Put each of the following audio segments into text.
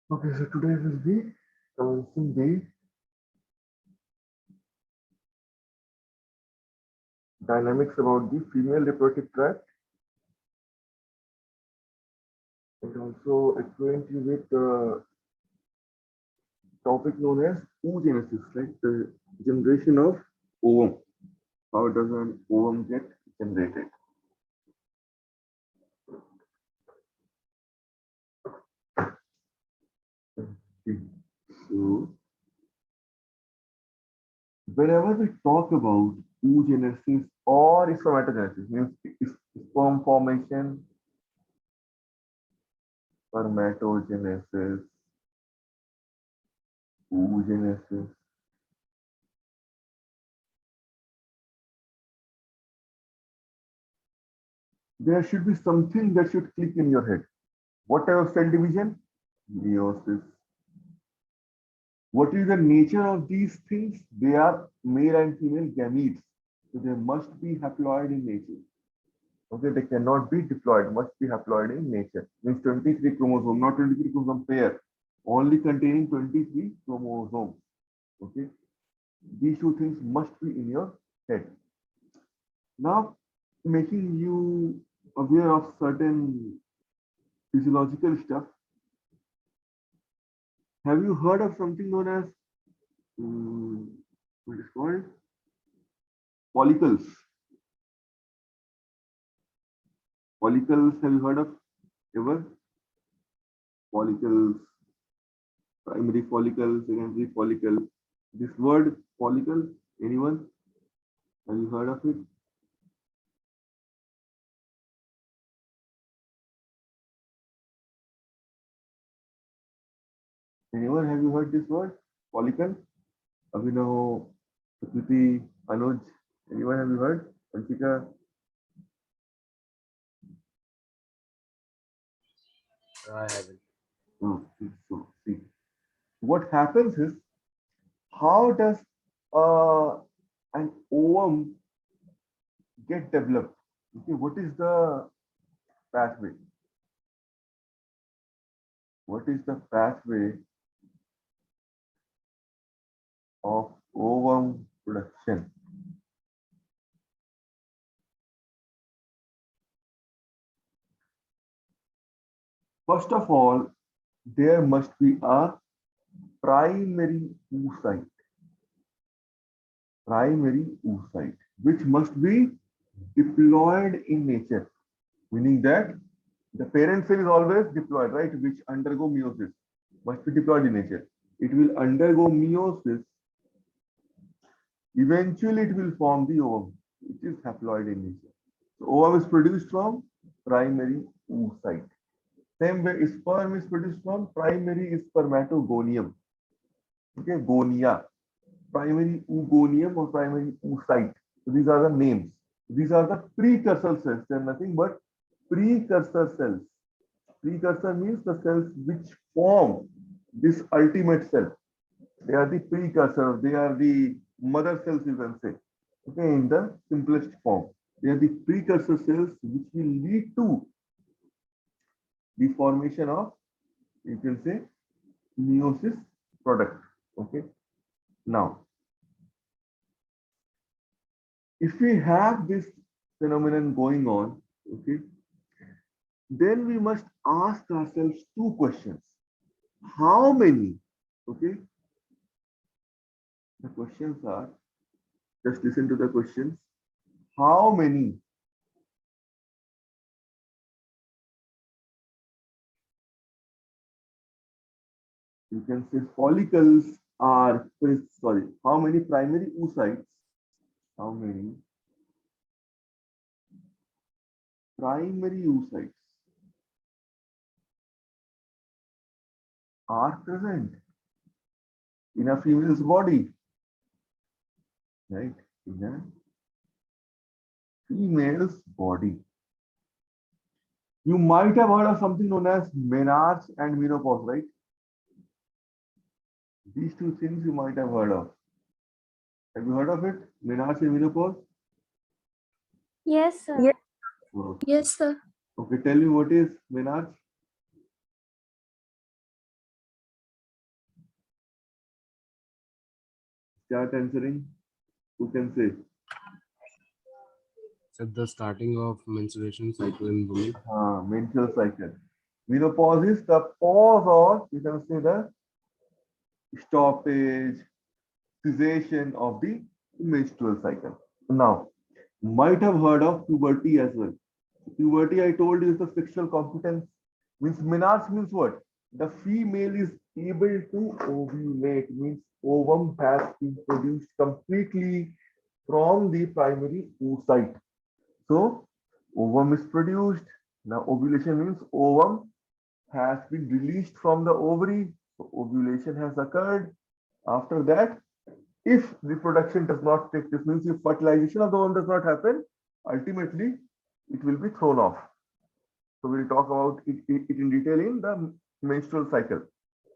Okay, so today will be commencing the dynamics about the female reproductive tract and also acquaint you with the topic known as oogenesis, like the generation of ovum. How does an ovum get generated? Okay. So, whenever we talk about oogenesis or spermatogenesis, means sperm formation, spermatogenesis, oogenesis, there should be something that should click in your head. What type of cell division? Meiosis. What is the nature of these things? They are male and female gametes. So they must be haploid in nature. Okay, they cannot be diploid, must be haploid in nature. Means 23 chromosome, not 23 chromosome pair, only containing 23 chromosomes. Okay, these two things must be in your head. Now, making you aware of certain physiological stuff. Have you heard of something known as what is called follicles? Follicles, have you heard of ever? Follicles, primary follicle, secondary follicle. This word follicle, anyone? Have you heard of it? Anyone, have you heard this word? Follicle? Abhinav, Prakriti, Anuj, anyone have you heard? Anshika? I haven't. Oh, so see. What happens is, how does uh, an ovum get developed? Okay, what is the pathway? What is the pathway of ovum production? First of all, there must be a primary oocyte, which must be diploid in nature, meaning that the parent cell is always diploid, right? Which undergo meiosis, must be diploid in nature. It will undergo meiosis. Eventually, it will form the ovum, which is haploid in nature. So, ovum is produced from primary oocyte. Same way, sperm is produced from primary spermatogonium. Okay, gonia, primary oogonium or primary oocyte. So these are the names. These are the precursor cells. They are nothing but precursor cells. Precursor means the cells which form this ultimate cell. They are the precursor. They are the mother cells, you can say. Okay, in the simplest form. They are the precursor cells which will lead to the formation of, you can say, meiosis product. Okay. Now, if we have this phenomenon going on, okay, then we must ask ourselves two questions. How many? Okay, the questions are, just listen to the questions. How many you can say follicles are, sorry, how many primary oocytes, how many primary oocytes are present in a female's body, right? In a female's body. You might have heard of something known as menarche and menopause, right? These two things you might have heard of. Have you heard of it? Menarche and menopause? Yes, sir. Yes, Okay. yes, sir. Okay, tell me what is menarche? Start answering. Who can say? At the starting of menstruation cycle in women. Menstrual cycle. Menopause is the pause, or you can say the stoppage, cessation of the menstrual cycle. Now, might have heard of puberty as well. Puberty, I told you, is the sexual competence. Means menarche means what? The female is able to ovulate, means ovum has been produced completely from the primary oocyte. So, ovum is produced. Now, ovulation means ovum has been released from the ovary. So, ovulation has occurred. After that, if reproduction does not take place, means if fertilization of the ovum does not happen, ultimately it will be thrown off. So we'll talk about it in detail in the menstrual cycle.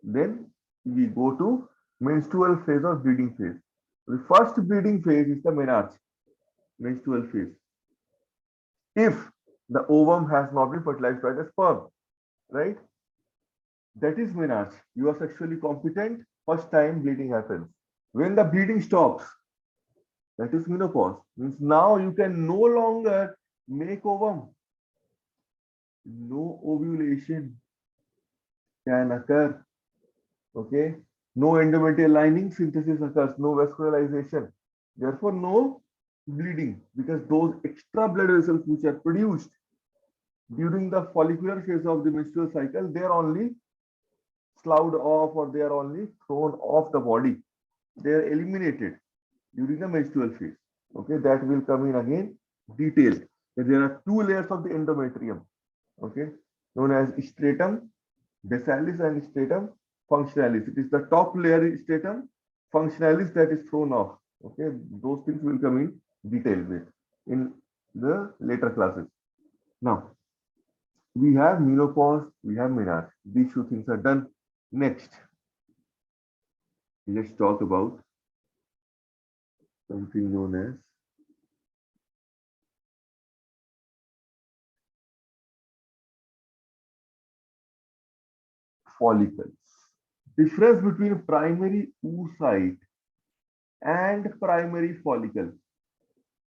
Then we go to menstrual phase or bleeding phase. The first bleeding phase is the menarche, menstrual phase. If the ovum has not been fertilized by the sperm, right? That is menarche. You are sexually competent, first time bleeding happens. When the bleeding stops, that is menopause. Means now you can no longer make ovum. No ovulation can occur. Okay. No endometrial lining synthesis occurs, no vascularization. Therefore, no bleeding, because those extra blood vessels which are produced during the follicular phase of the menstrual cycle, they are only sloughed off, or they are only thrown off the body. They are eliminated during the menstrual phase. Okay, that will come in again detailed. There are two layers of the endometrium, okay, known as stratum basalis and stratum functionalis. It is the top layer is stratum functionalis that is thrown off. Okay, those things will come in detail with in the later classes. Now, we have menopause, we have menarche. These two things are done. Next, let's talk about something known as follicles. Difference between primary oocyte and primary follicle.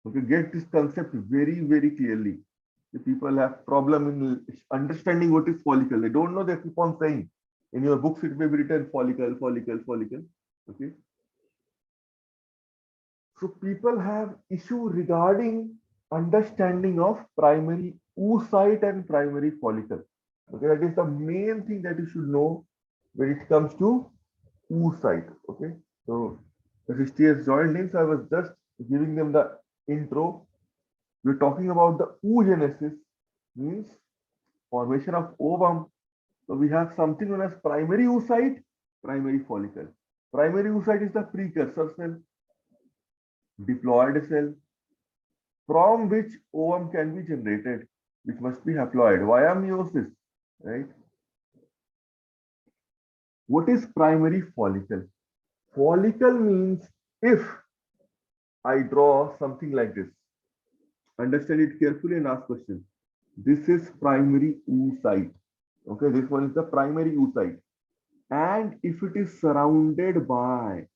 Okay, get this concept very, very clearly. The people have problem in understanding what is follicle. They don't know, they keep on saying. In your books, it may be written follicle, follicle, follicle. Okay. So people have issue regarding understanding of primary oocyte and primary follicle. Okay, that is the main thing that you should know when it comes to oocyte. Okay, so the history has joined in, so I was just giving them the intro. We're talking about the oogenesis, means formation of ovum. So we have something known as primary oocyte, primary follicle. Primary oocyte is the precursor cell, diploid cell, from which ovum can be generated, which must be haploid via meiosis, right? What is primary follicle? Follicle means, if I draw something like this, understand it carefully and ask questions. This is primary oocyte. Okay, this one is the primary oocyte. And if it is surrounded by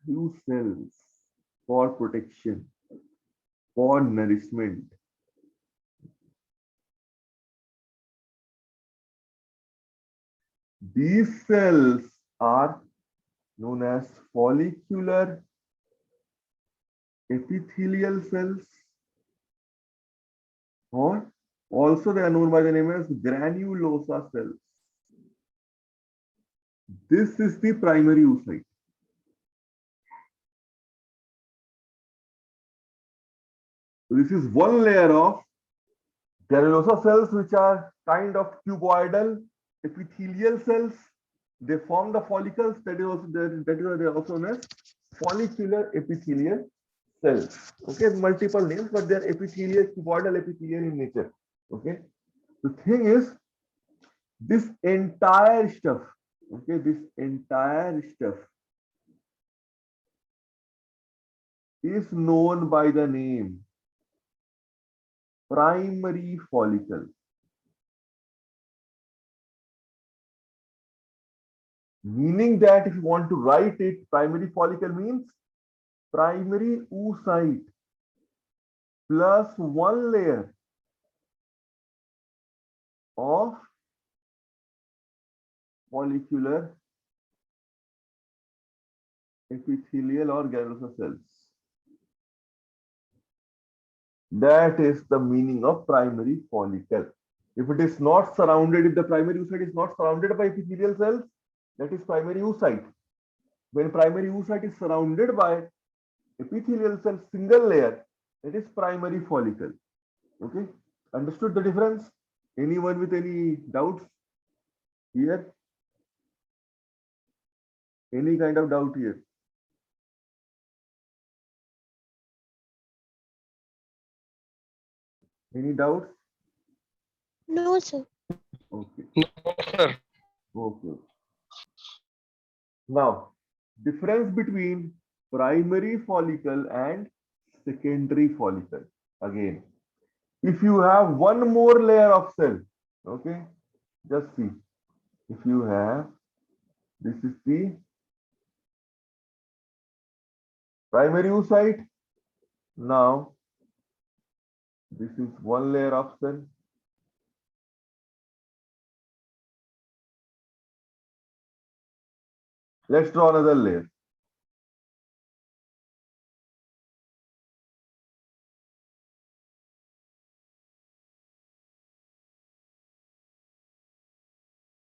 few cells for protection, for nourishment, these cells are known as follicular epithelial cells, or also they are known by the name as granulosa cells. This is the primary oocyte. So this is one layer of granulosa cells, which are kind of cuboidal epithelial cells. They form the follicles. That is also that is why they are also known as follicular epithelial cells. Okay, multiple names, but they are epithelial, cuboidal epithelial in nature. Okay, the thing is, this entire stuff, okay, this entire stuff is known by the name primary follicle. Meaning that if you want to write it, primary follicle means primary oocyte plus one layer of follicular epithelial or granulosa cells. That is the meaning of primary follicle. If it is not surrounded, if the primary oocyte is not surrounded by epithelial cells, that is primary oocyte. When primary oocyte is surrounded by epithelial cell single layer, that is primary follicle. Okay, understood the difference? Anyone with any doubts here? Any kind of doubt here? Any doubts? No, sir. Okay. No, sir. Okay. Now, difference between primary follicle and secondary follicle. Again, if you have one more layer of cell, okay, just see. If you have, this is the primary oocyte. Now, this is one layer of cell. Let's draw another layer.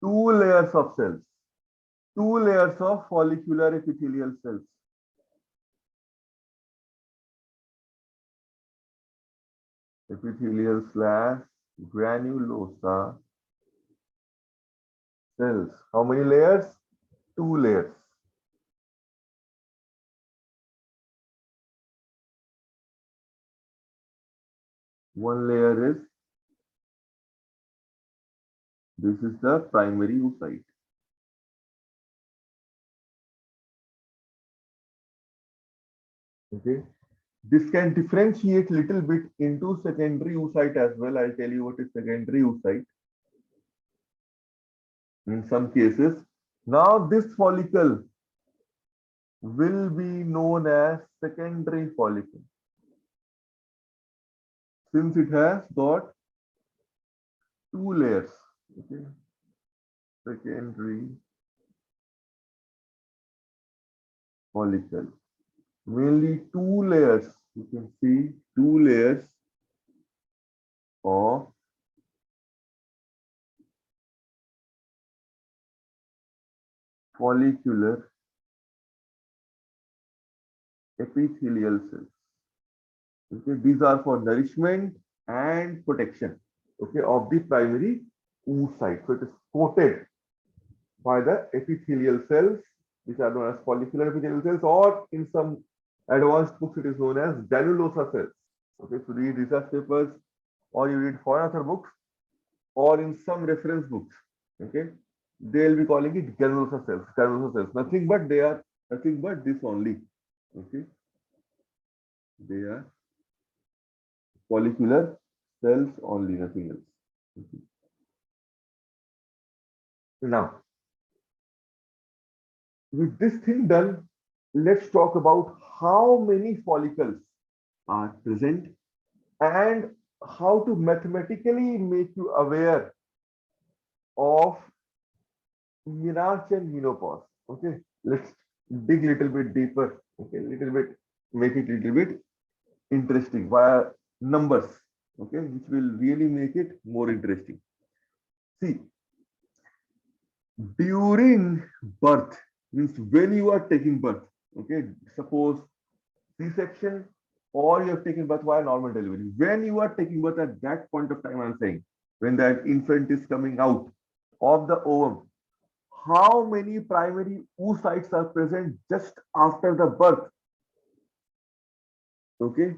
Two layers of cells. Two layers of follicular epithelial cells. Epithelial slash granulosa cells. How many layers? Two layers. One layer is, this is the primary oocyte. Okay. This can differentiate little bit into secondary oocyte as well. I'll tell you what is secondary oocyte in some cases. Now this follicle will be known as secondary follicle since it has got two layers. Okay. Secondary follicle. Mainly two layers. You can see two layers of follicular epithelial cells. Okay, these are for nourishment and protection, okay, of the primary oocyte. So it is coated by the epithelial cells, which are known as follicular epithelial cells, or in some advanced books, it is known as granulosa cells. Okay, so read research papers, or you read foreign author books, or in some reference books. Okay, they'll be calling it granulosa cells. Granulosa cells, nothing but they are nothing but this only. Okay, they are follicular cells only, nothing else. Okay. Now, with this thing done, let's talk about how many follicles are present and how to mathematically make you aware of menarche and menopause. Okay, let's dig a little bit deeper. Okay, little bit, make it a little bit interesting via numbers. Okay, which will really make it more interesting. See, during birth means when you are taking birth. Okay, suppose C-section or you have taken birth via normal delivery. When you are taking birth at that point of time, I'm saying, when that infant is coming out of the ovum, how many primary oocytes are present just after the birth? Okay,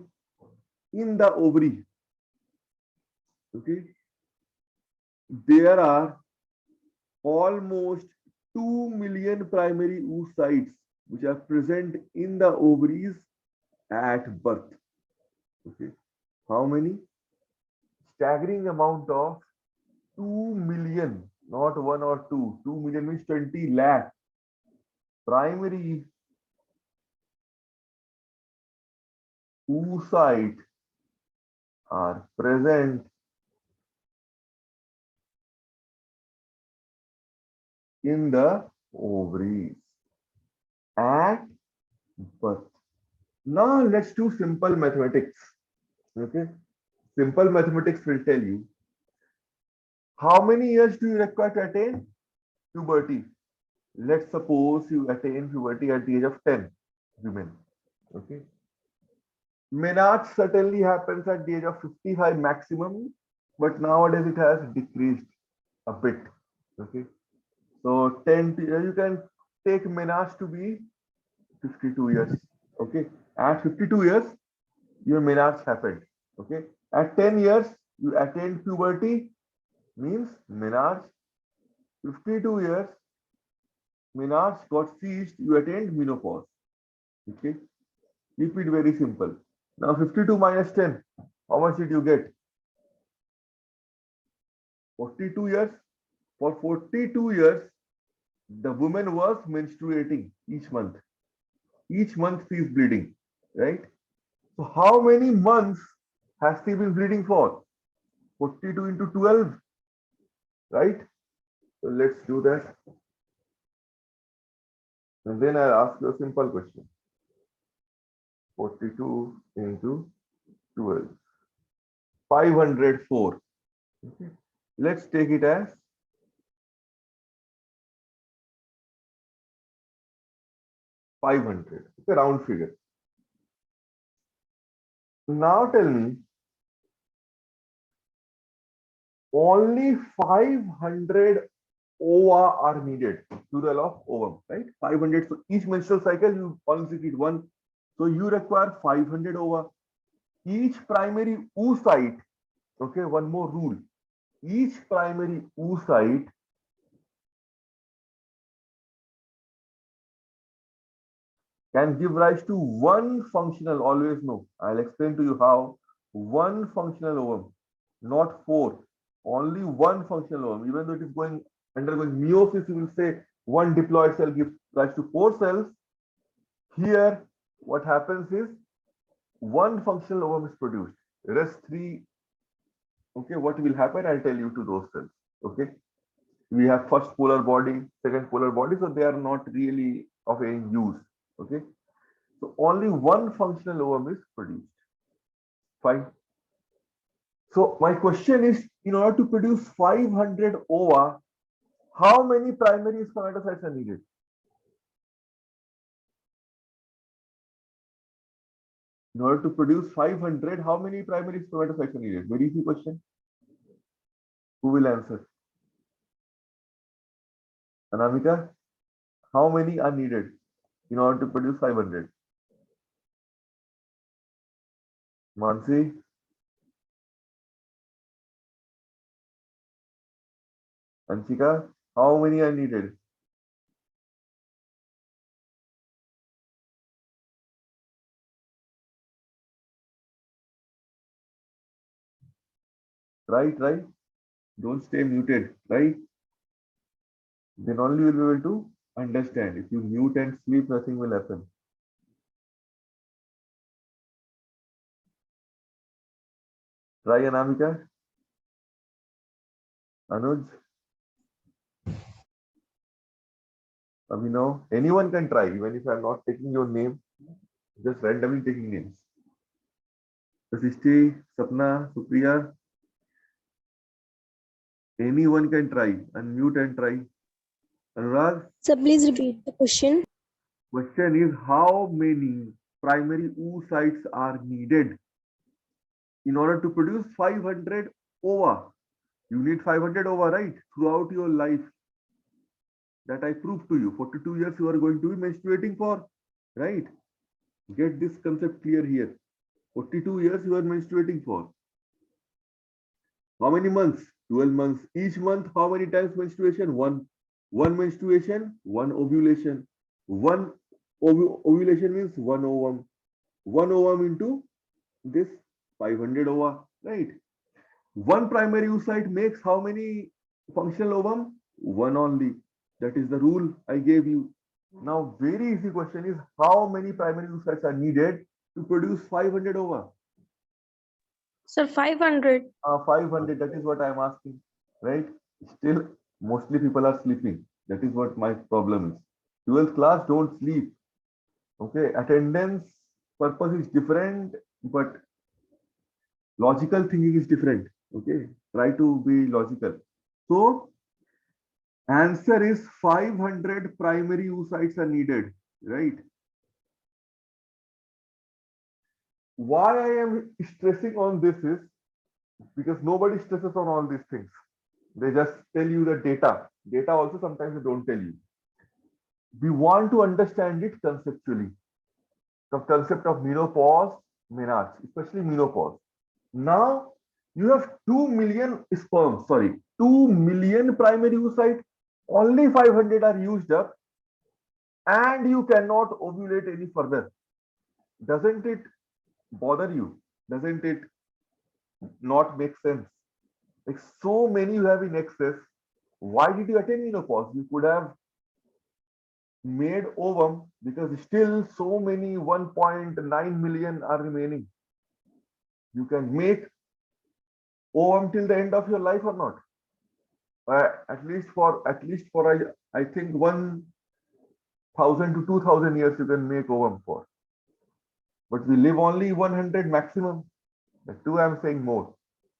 in the ovary. Okay, there are almost 2 million primary oocytes which are present in the ovaries at birth. Okay, how many? Staggering amount of 2 million, not one or two. 2 million means 20 lakh. primary oocyte are present in the ovaries at birth. Now let's do simple mathematics. Okay, simple mathematics will tell you how many years do you require to attain puberty. Let's suppose you attain puberty at the age of 10, women. Okay, menarche certainly happens at the age of 55 maximum, but nowadays it has decreased a bit. Okay, so 10 you can take menarche to be 52 years. Okay, at 52 years your menarche happened. Okay, at 10 years you attained puberty, means menarche. 52 years menarche got ceased, you attained menopause. Okay, keep it very simple. Now 52 minus 10, how much did you get? 42 years. For 42 years the woman was menstruating each month. Each month she is bleeding, right? So how many months has she been bleeding for? 42 into 12, right? So let's do that. And then I'll ask you a simple question. 42 into 12. 504. Okay. Let's take it as 500. It's a round figure. Now tell me, only 500 ova are needed, plural of ovum, right? 500. So each menstrual cycle you only secrete one. So you require 500 ova. Each primary oocyte, okay, one more rule. Each primary oocyte can give rise to one functional, always know. I'll explain to you how. One functional ovum, not four. Only one functional ovum. Even though it is undergoing meiosis, you will say one diploid cell gives rise to four cells. Here, what happens is one functional ovum is produced. Rest three, okay, what will happen? I'll tell you to those cells. Okay. We have first polar body, second polar body, so they are not really of any use. Okay. So only one functional ovum is produced. Fine. So my question is, in order to produce 500 ova, how many primary spermatocytes are needed? In order to produce 500, how many primary spermatocytes are needed? Very easy question. Who will answer? Anamika, how many are needed in order to produce 500? Mansi? Anshika, how many are needed? Right? Don't stay muted, right? Then only you'll be able to understand. If you mute and sleep, nothing will happen. Try Anamika. Anuj. Abhinav. Anyone can try, even if I'm not taking your name, just randomly taking names. Srishti, Sapna, Supriya. Anyone can try. Unmute and try. Anurag. Sir, please repeat the question. Question is, how many primary oocytes are needed in order to produce 500 ova? You need 500 ova, right? Throughout your life. That I proved to you. 42 years you are going to be menstruating for, right? Get this concept clear here. 42 years you are menstruating for. How many months? 12 months. Each month, how many times menstruation? One. One menstruation, one ovulation. One ovulation means one ovum. One ovum into this 500 ova, right? One primary oocyte makes how many functional ovum? One only. That is the rule I gave you. Now, very easy question is how many primary oocytes are needed to produce 500 ova? Sir, 500. 500, that is what I am asking, right? Still, mostly people are sleeping. That is what my problem is. 12th class, don't sleep. Okay, attendance purpose is different, but logical thinking is different. Okay, try to be logical. So, answer is 500 primary oocytes are needed, right? Why I am stressing on this is because nobody stresses on all these things. They just tell you the data. Data also sometimes they don't tell you. We want to understand it conceptually. The concept of menopause, menarche, especially menopause. Now you have 2 million sperm, sorry, 2 million primary oocyte, only 500 are used up, and you cannot ovulate any further. Doesn't it bother you? Doesn't it not make sense? Like so many you have in excess. Why did you attain menopause? You could have made ovum because still so many 1.9 million are remaining. You can make ovum till the end of your life or not. At least for I think 1,000 to 2,000 years you can make ovum for. But we live only 100 maximum. The two I'm saying more.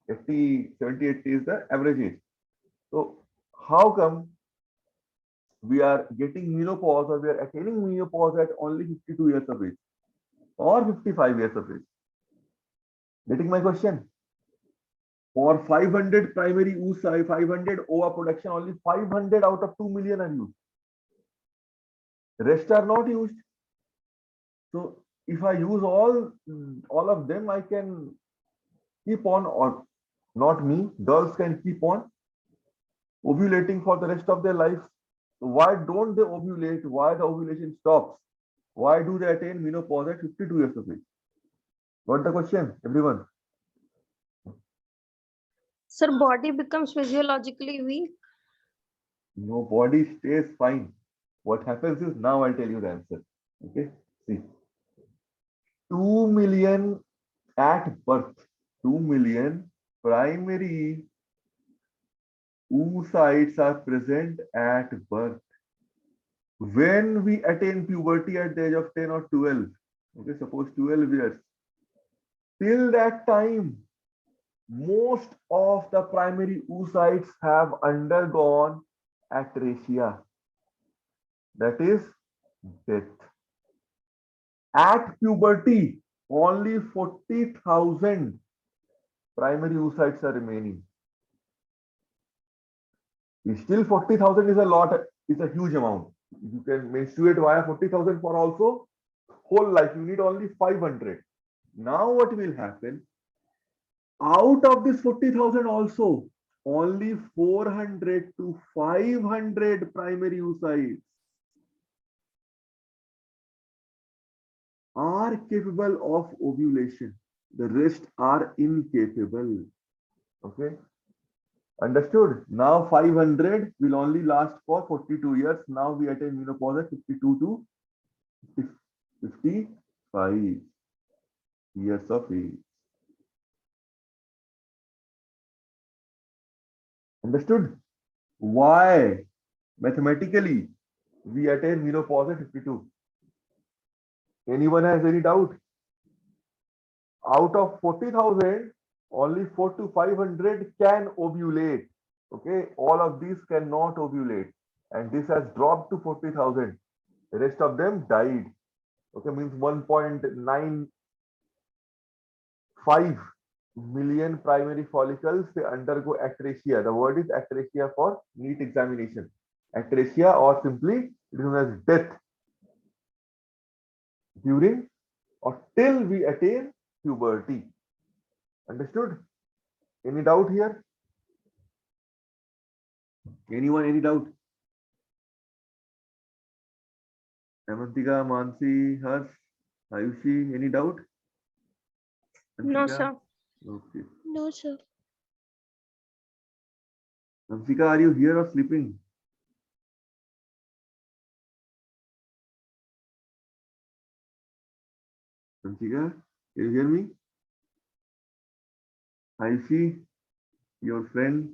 80, 70, 80 is the average age. So how come we are getting menopause or we are attaining menopause at only 52 years of age or 55 years of age? Getting my question? For 500 primary oocyte, 500 OVA production, only 500 out of 2 million are used. The rest are not used. So if I use all of them, I can keep on, or not me, girls can keep on ovulating for the rest of their lives. So why don't they ovulate? Why the ovulation stops? Why do they attain menopause at 52 years of age? Got the question, everyone? Sir, body becomes physiologically weak. No, body stays fine. What happens is, now I'll tell you the answer. Okay, see, 2 million at birth, 2 million primary oocytes are present at birth. When we attain puberty at the age of 10 or 12, okay, suppose 12 years, till that time, most of the primary oocytes have undergone atresia, that is death. At puberty, only 40,000 primary oocytes are remaining. Still 40,000 is a lot, is a huge amount. You can menstruate via 40,000 for also whole life. You need only 500. Now what will happen? Out of this 40,000 also, only 400 to 500 primary oocytes are capable of ovulation. The rest are incapable. Okay. Understood? Now 500 will only last for 42 years. Now we attain menopause at 52 to 55 years of age. Understood? Why? Mathematically, we attain menopause at 52. Anyone has any doubt? Out of 40,000, only 4 to 500 can ovulate. Okay, all of these cannot ovulate, and this has dropped to 40,000. The rest of them died. Okay, means 1.95 million primary follicles, they undergo atresia. The word is atresia for NEET examination. Atresia, or simply it is known as death during or till we attain puberty. Understood? Any doubt here? Anyone, any doubt? Amantika, Mansi, Harsh, Ayushi, any doubt? No, Amsika? sir. Okay. No, sir. Amsika, are you here or sleeping? Anshika, can you hear me? Aishi, your friend,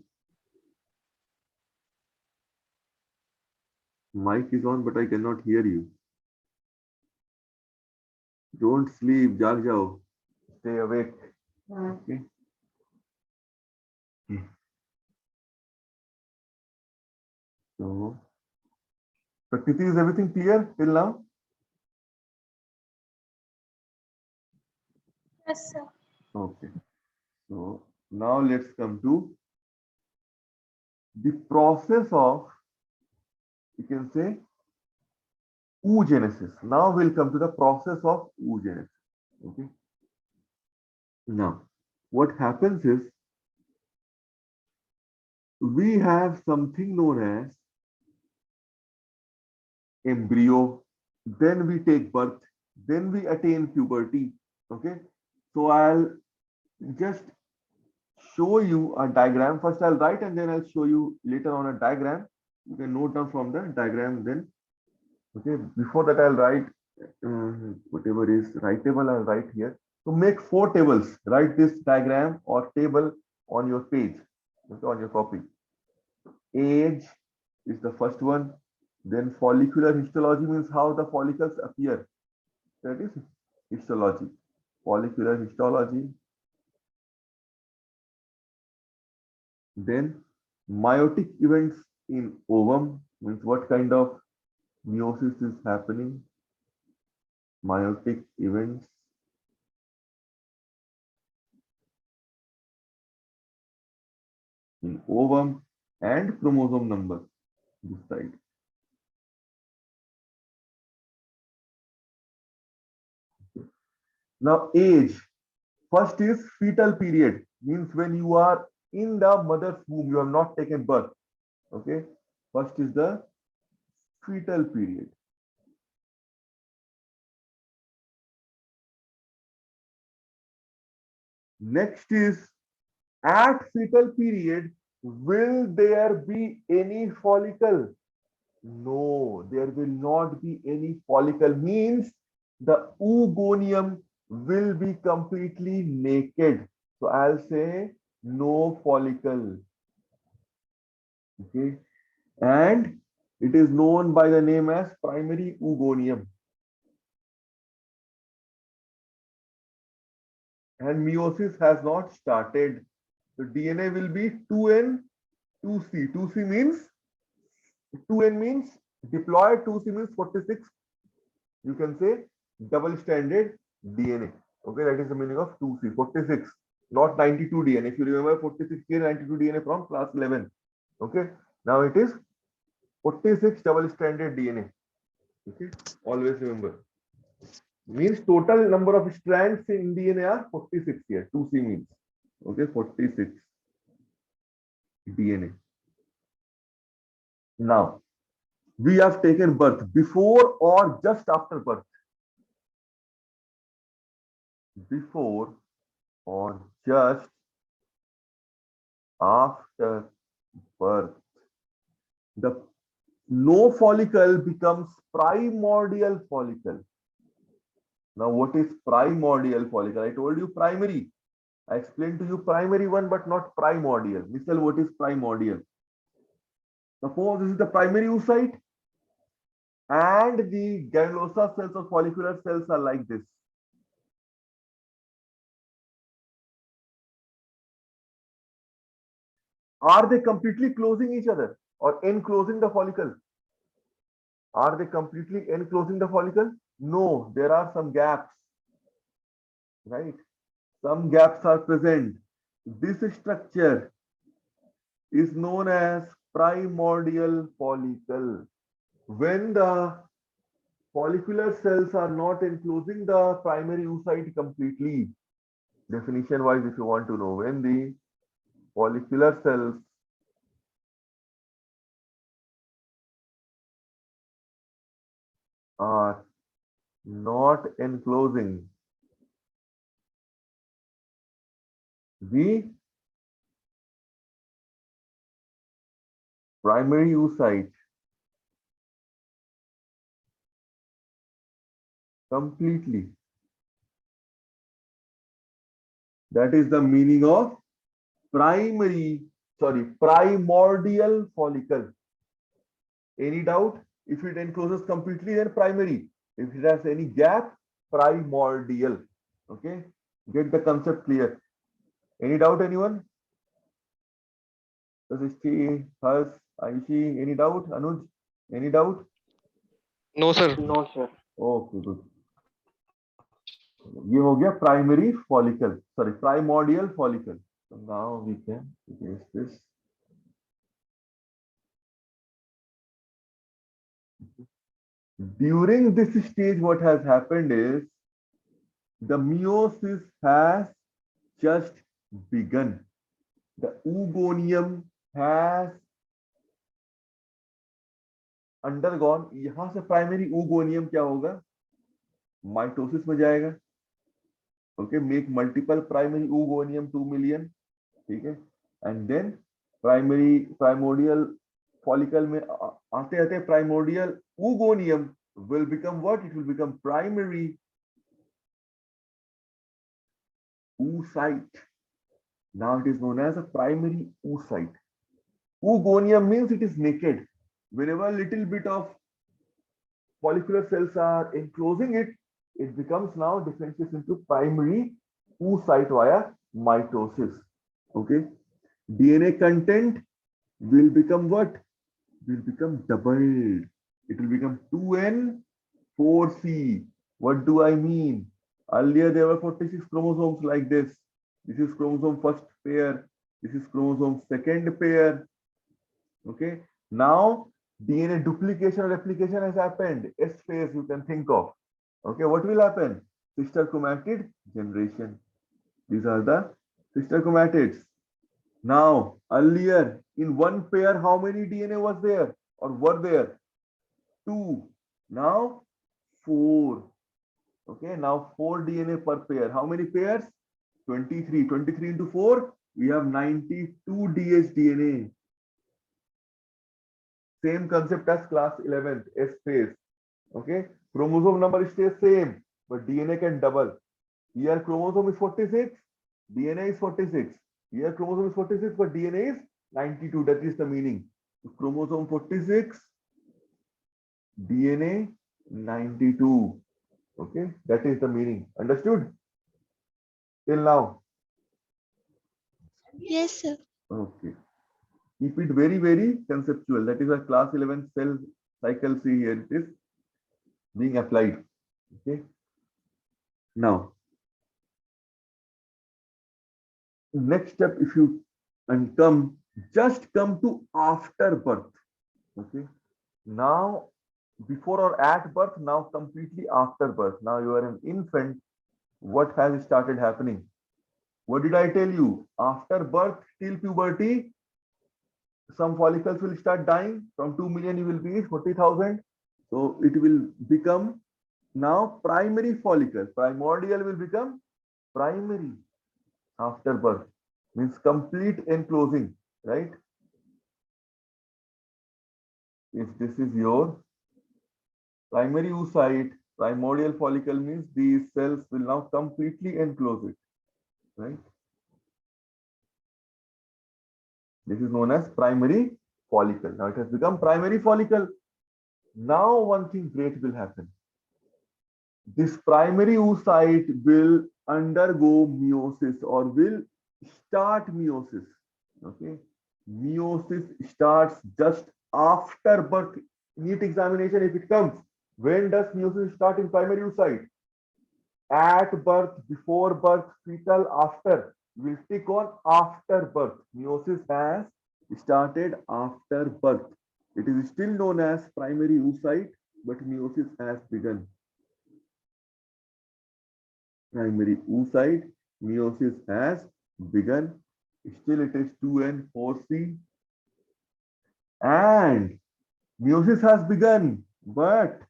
mic is on, but I cannot hear you. Don't sleep, जाग जाओ. Stay awake. Okay. So, Prakriti, is everything clear till now? Yes, sir. Okay. So now let's come to the process of, you can say, oogenesis. Now we'll come to the process of oogenesis. Okay. Now, what happens is we have something known as embryo, then we take birth, then we attain puberty. Okay. So I'll just show you a diagram. First I'll write and then I'll show you later on a diagram. You can note down from the diagram then. Okay, before that I'll write whatever is writable, I'll write here. So make 4 tables. Write this diagram or table on your page, okay, on your copy. Age is the first one. Then follicular histology means how the follicles appear. That is histology. Follicular histology. Then meiotic events in ovum means what kind of meiosis is happening. Meiotic events. In ovum and chromosome number this side. Now age. First is fetal period, means when you are in the mother's womb, you have not taken birth. Okay. First is the fetal period. Next is at fetal period, will there be any follicle? No, there will not be any follicle, means the oogonium will be completely naked. So I'll say no follicle. Okay. And it is known by the name as primary oogonium. And meiosis has not started. The DNA will be 2N, 2C. 2C means 2N means diploid, 2C means 46. You can say double-stranded DNA. Okay, that is the meaning of 2C, 46, not 92 DNA. If you remember 46 DNA, 92 DNA from class 11. Okay, now it is 46 double-stranded DNA. Okay, always remember. Means total number of strands in DNA are 46 here. 2C means. Okay, 46 DNA. Now, we have taken birth before or just after birth. Before or just after birth. The no follicle becomes primordial follicle. Now, what is primordial follicle? I told you primary. I explained to you primary one, but not primordial. Misal, what is primordial? Suppose this is the primary oocyte and the granulosa cells or follicular cells are like this. Are they completely closing each other or enclosing the follicle? Are they completely enclosing the follicle? No, there are some gaps, right? Some gaps are present. This structure is known as primordial follicle. When the follicular cells are not enclosing the primary oocyte completely, definition wise, if you want to know, when the follicular cells are not enclosing the primary oocyte completely, That is the meaning of primordial follicle. Any doubt? If it encloses completely, then primary. If it has any gap, primordial. Okay, get the concept clear. Any doubt, anyone? Srishti, Harsh, Aishi, any doubt? Anuj, any doubt? No, sir. No, sir. Okay, good. ये हो गया primary follicle, sorry, primordial follicle. So now we can erase this. During this stage, what has happened is the meiosis has just begun. The oogonium has undergone. यहां से primary oogonium क्या होगा? Mitosis में जाएगा. Okay, make multiple primary oogonium 2 million. ठीक है, and then primordial follicle में आते आते primordial oogonium will become what? It will become primary oocyte. Now it is known as a primary oocyte. Oogonium means it is naked. Whenever a little bit of follicular cells are enclosing it, it becomes now differentiates into primary oocyte via mitosis. Okay, DNA content will become what? Will become doubled. It will become 2N4C. What do I mean? Earlier there were 46 chromosomes like this. This is chromosome first pair. This is chromosome second pair. Okay. Now DNA duplication or replication has happened. S phase you can think of. Okay. What will happen? Sister chromatid generation. These are the sister chromatids. Now, earlier in one pair, how many DNA was there or were there? 2. Now 4. Okay, now 4 DNA per pair. How many pairs? 23. 23 into 4, we have 92 dsDNA. Same concept as class 11th, S phase. Okay, chromosome number stays same, but DNA can double. Here chromosome is 46, DNA is 46. Here chromosome is 46, but DNA is 92. That is the meaning. Chromosome 46, DNA 92. Okay, that is the meaning. Understood? Till now? Yes, sir. Okay. Keep it very, very conceptual. That is a class 11 cell cycle. See here it is being applied. Okay. Now, next step, if you and just come to after birth. Okay. Now, before or at birth, now completely after birth. Now you are an infant. What has started happening? What did I tell you? After birth till puberty, some follicles will start dying. From 2 million, you will reach 40,000. So it will become now primary follicle. Primordial will become primary after birth. Means complete enclosing, right? If this is your primary oocyte, primordial follicle means these cells will now completely enclose it, right? This is known as primary follicle. Now it has become primary follicle. Now one thing great will happen. This primary oocyte will undergo meiosis or will start meiosis. Okay, meiosis starts just after birth. NEET examination, if it comes, when does meiosis start in primary oocyte? At birth, before birth, fetal, after. We'll stick on after birth. Meiosis has started after birth. It is still known as primary oocyte, but meiosis has begun. Primary oocyte, meiosis has begun. Still it is 2N4C. And meiosis has begun, but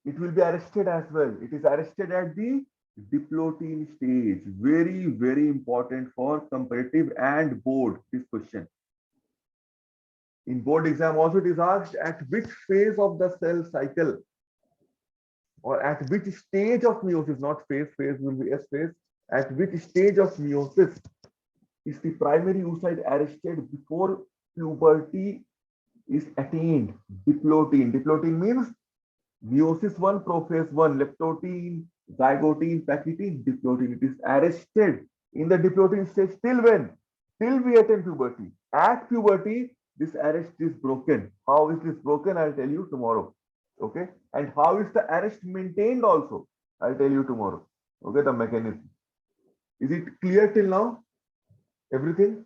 it will be arrested as well. It is arrested at the diplotin stage. Very, very important for comparative and board, this question. In board exam also it is asked at which phase of the cell cycle or at which stage of meiosis, not phase, phase will be S phase. At which stage of meiosis is the primary oocyte arrested before puberty is attained? Diplotin. Diplotin means meiosis 1, prophase 1, leptotin, zygotin, pachytin, diplotin. It is arrested in the diplotin stage till when? Till we attain puberty. At puberty, this arrest is broken. How is this broken? I'll tell you tomorrow. Okay. And how is the arrest maintained also? I'll tell you tomorrow. Okay, the mechanism. Is it clear till now? Everything?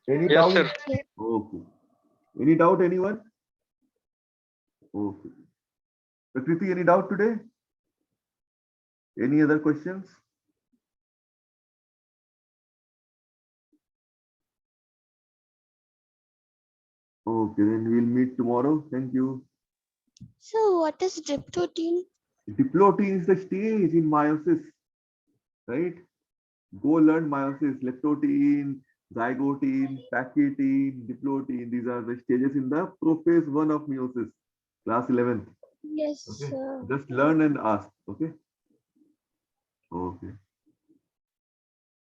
Any Yes, doubt? sir. Okay. Any doubt, anyone? Okay. Prakriti, any doubt today? Any other questions? Okay, then we'll meet tomorrow. Thank you. So what is diptotin? Diplotin is the stage in meiosis, right? Go learn meiosis, leptotin, zygotin, pachytin, diplotin. These are the stages in the prophase 1 of meiosis, class 11th. Yes, Okay. sir. Just learn and ask. Okay. Okay.